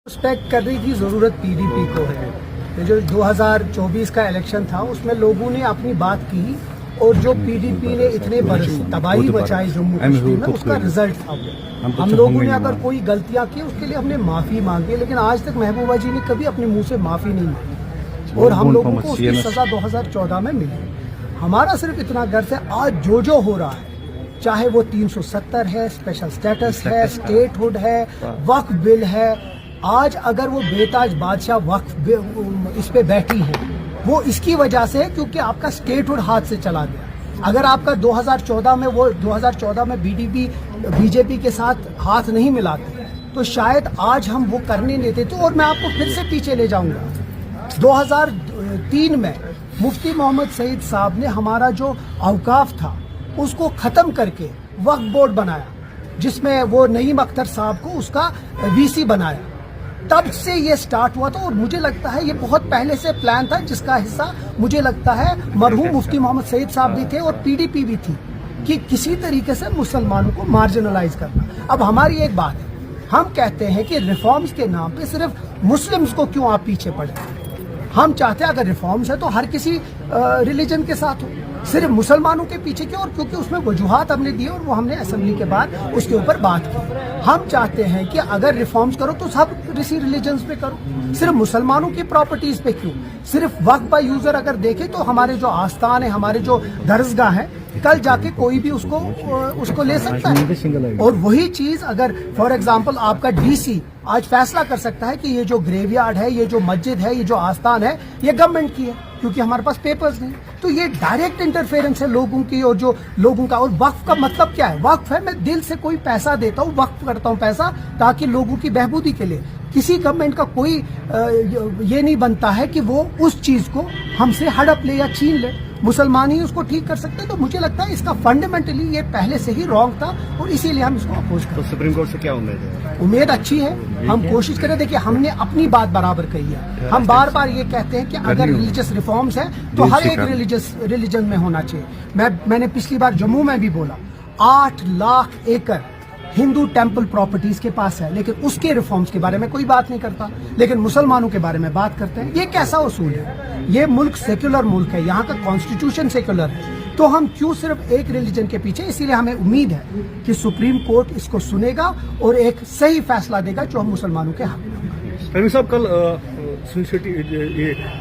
Respect करने की जरूरत पीडीपी को है। ये जो 2024 का इलेक्शन था उसमें लोगों ने अपनी बात की और जो पीडीपी ने इतने बरस तबाही मचाई जम्मू कश्मीर में उसका रिजल्ट था वो। हम लोगों ने अगर कोई गलतियां की उसके लिए हमने माफी मांगी, लेकिन आज तक महबूबा जी ने कभी अपने मुंह से माफी नहीं मांगी और हम लोगों को उसकी सजा 2014 में मिली। हमारा सिर्फ इतना गर्व है आज जो हो रहा है, चाहे वो 370 है, स्पेशल स्टेटस है, स्टेटहुड है, वक्फ बिल है, आज अगर वो बेताज बादशाह वक्फ इस पे बैठी है वो इसकी वजह से है क्योंकि आपका स्टेटहुड हाथ से चला गया। अगर आपका 2014 में बीजेपी के साथ हाथ नहीं मिलाते तो शायद आज हम वो करने नहीं देते। और मैं आपको फिर से पीछे ले जाऊंगा, 2003 में मुफ्ती मोहम्मद सईद साहब ने हमारा जो औकाफ था उसको खत्म करके वक्फ बोर्ड बनाया, जिसमें वो नईम अख्तर साहब को उसका वीसी बनाया। तब से ये स्टार्ट हुआ था और मुझे लगता है ये बहुत पहले से प्लान था, जिसका हिस्सा मुझे लगता है मरहूम मुफ्ती मोहम्मद सईद साहब भी थे और पीडीपी भी थी कि किसी तरीके से मुसलमानों को मार्जिनलाइज करना। अब हमारी एक बात है, हम कहते हैं कि रिफॉर्म्स के नाम पे सिर्फ मुस्लिम्स को क्यों आप पीछे पड़े। हम चाहते हैं अगर रिफॉर्म्स है तो हर किसी रिलीजन के साथ हो, सिर्फ मुसलमानों के पीछे क्यों। और क्योंकि उसमें वजूहात हमने दिए और वो हमने असेंबली के बाद उसके ऊपर बात की। हम चाहते हैं कि अगर रिफॉर्म्स करो तो सब किसी रिलीजन्स पे करो, सिर्फ मुसलमानों की प्रॉपर्टीज पे क्यों। सिर्फ वक्फ बाय यूजर अगर देखे तो हमारे जो आस्थान है, हमारे जो दरसगाह है, कल जाके कोई भी उसको ले सकता है। और वही चीज अगर फॉर एग्जांपल आपका डीसी आज फैसला कर सकता है कि ये जो ग्रेवयार्ड है, ये जो मस्जिद है, ये जो आस्थान है, ये गवर्नमेंट की है क्योंकि हमारे पास पेपर्स नहीं। तो ये डायरेक्ट इंटरफेरेंस है लोगों की और जो लोगों का। और वक्फ का मतलब क्या है? वक्फ है मैं दिल से कोई पैसा देता हूँ, वक्फ करता हूँ पैसा ताकि लोगों की बहबूदी के लिए। किसी गवर्नमेंट का कोई ये नहीं बनता है कि वो उस चीज को हमसे हड़प ले या छीन ले। मुसलमान ही उसको ठीक कर सकते हैं। तो मुझे लगता है इसका फंडामेंटली ये पहले से ही रॉन्ग था और इसीलिए हम इसको अपोज करते हैं। तो सुप्रीम कोर्ट से क्या उम्मीद है? उम्मीद अच्छी है, हम कोशिश करें। देखिए हमने अपनी बात बराबर कही है, हम बार बार ये कहते हैं कि अगर रिलीजियस रिफॉर्म्स है तो हर एक रिलीजन में होना चाहिए। मैंने पिछली बार जम्मू में भी बोला 8 लाख एकड़ हिंदू टेम्पल प्रॉपर्टीज के पास है, लेकिन उसके रिफॉर्म्स के बारे में कोई बात नहीं करता, लेकिन मुसलमानों के बारे में बात करते हैं। ये कैसा उसूल है? ये मुल्क सेक्युलर मुल्क है, यहाँ का कॉन्स्टिट्यूशन सेक्युलर है, तो हम क्यों सिर्फ एक रिलीजन के पीछे। इसीलिए हमें उम्मीद है कि सुप्रीम कोर्ट इसको सुनेगा और एक सही फैसला देगा जो हम मुसलमानों के हक में। रवि साहब, कल सुनील शेट्टी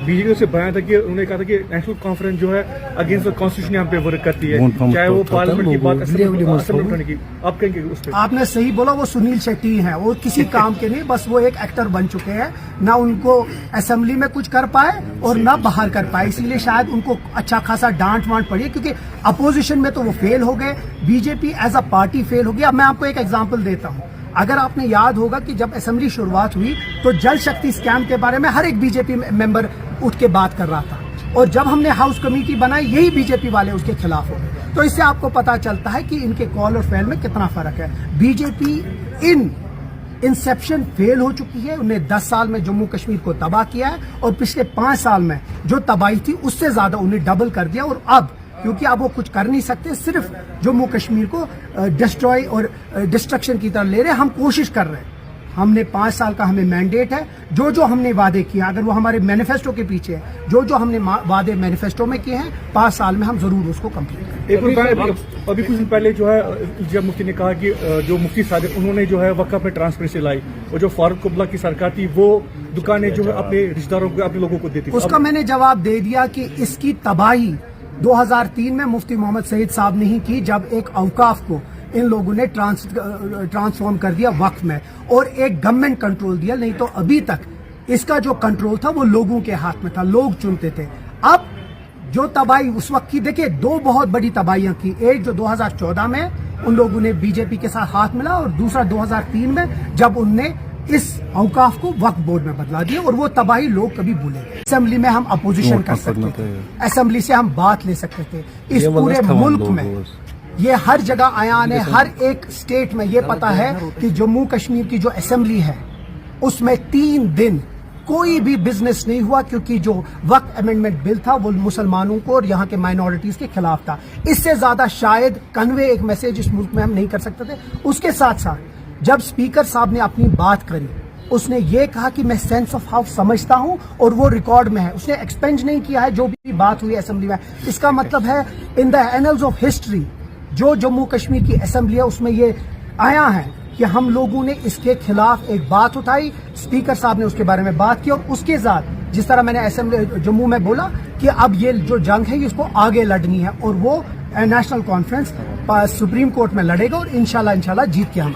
बीजेपी से बयान था कि उन्होंने कहा था कि नेशनल कॉन्फ्रेंस जो है अगेंस्ट द कॉन्स्टिट्यूशन यहाँ पे वर्क करती है, चाहे वो पार्लियामेंट की बात असेंबली की। आप कहेंगे उस पर? आपने सही बोला, वो सुनील शेट्टी हैं, वो किसी काम के नहीं, बस वो एक एक्टर बन चुके हैं। ना उनको असेंबली में कुछ कर पाए और ना बाहर कर पाए, इसीलिए शायद उनको अच्छा खासा डांट वांट पड़ी, क्योंकि अपोजिशन में तो वो फेल हो गए, BJP as a party fail हो गई। अब मैं आपको एक एग्जाम्पल देता हूँ। अगर आपने याद होगा कि जब असेंबली शुरुआत हुई तो जल शक्ति स्कैम के बारे में हर एक बीजेपी मेंबर उठ के बात कर रहा था, और जब हमने हाउस कमेटी बनाई यही बीजेपी वाले उसके खिलाफ हो गए। तो इससे आपको पता चलता है कि इनके कॉल और फेल में कितना फर्क है। बीजेपी इंसेप्शन फेल हो चुकी है, उन्हें 10 साल में जम्मू कश्मीर को तबाह किया है और पिछले 5 साल में जो तबाही थी उससे ज्यादा उन्हें डबल कर दिया। और अब क्योंकि अब वो कुछ कर नहीं सकते, सिर्फ जम्मू कश्मीर को डिस्ट्रॉय और डिस्ट्रक्शन की तरफ ले रहे हैं। हम कोशिश कर रहे हैं, हमने 5 साल का हमें मैंडेट है, जो हमने वादे किए अगर वो हमारे मैनिफेस्टो के पीछे है, जो हमने वादे मैनिफेस्टो में किए हैं 5 साल में हम जरूर उसको कंप्लीट करेंगे। अभी कुछ दिन पहले जो है जब मुफ्ती ने कहा कि जो मुफ्ती सादिक उन्होंने जो है वक्फ में ट्रांसपेरेंसी लाई, और जो फारूक कुबला की सरकार थी वो दुकानें जो है अपने रिश्तेदारों को, अपने लोगों को देती। उसका मैंने जवाब दे दिया कि इसकी तबाही 2003 में मुफ्ती मोहम्मद सईद साहब ने ही की, जब एक औकाफ को इन लोगों ने ट्रांसफॉर्म कर दिया वक्फ में और एक गवर्नमेंट कंट्रोल दिया। नहीं तो अभी तक इसका जो कंट्रोल था वो लोगों के हाथ में था, लोग चुनते थे। अब जो तबाही उस वक्त की, देखिए 2 बहुत बड़ी तबाहियां की, एक जो 2014 में उन लोगों ने बीजेपी के साथ हाथ मिला, और दूसरा 2003 में जब उनने इस औकाफ को वक्फ बोर्ड में बदला दिया, और वो तबाही लोग कभी भूले। असेंबली में हम अपोजिशन कर सकते थे, असेंबली से हम बात ले सकते थे। इस पूरे मुल्क में ये हर जगह आयान है, हर एक स्टेट में ये पता है कि जम्मू कश्मीर की जो असेंबली है उसमें 3 दिन कोई भी बिजनेस नहीं हुआ, क्योंकि जो वक्फ अमेंडमेंट बिल था वो मुसलमानों को और यहाँ के माइनॉरिटीज के खिलाफ था। इससे ज्यादा शायद कन्वे एक मैसेज इस मुल्क में हम नहीं कर सकते थे। उसके साथ साथ जब स्पीकर साहब ने अपनी बात करी اس نے یہ کہا کہ میں سینس آف ہاؤس سمجھتا ہوں اور وہ ریکارڈ میں ہے. اس نے ایکسپینج نہیں کیا ہے جو بھی بات ہوئی اسمبلی میں. اس کا مطلب ہے ان دا اینلز آف ہسٹری جو جموں کشمیر کی اسمبلی ہے اس میں یہ آیا ہے کہ ہم لوگوں نے اس کے خلاف ایک بات اٹھائی, اسپیکر صاحب نے اس کے بارے میں بات کی, اور اس کے ساتھ جس طرح میں نے اسمبلی جموں میں بولا کہ اب یہ جو جنگ ہے اس کو آگے لڑنی ہے, اور وہ نیشنل کانفرنس سپریم کورٹ میں لڑے گا اور انشاءاللہ جیت کے ہم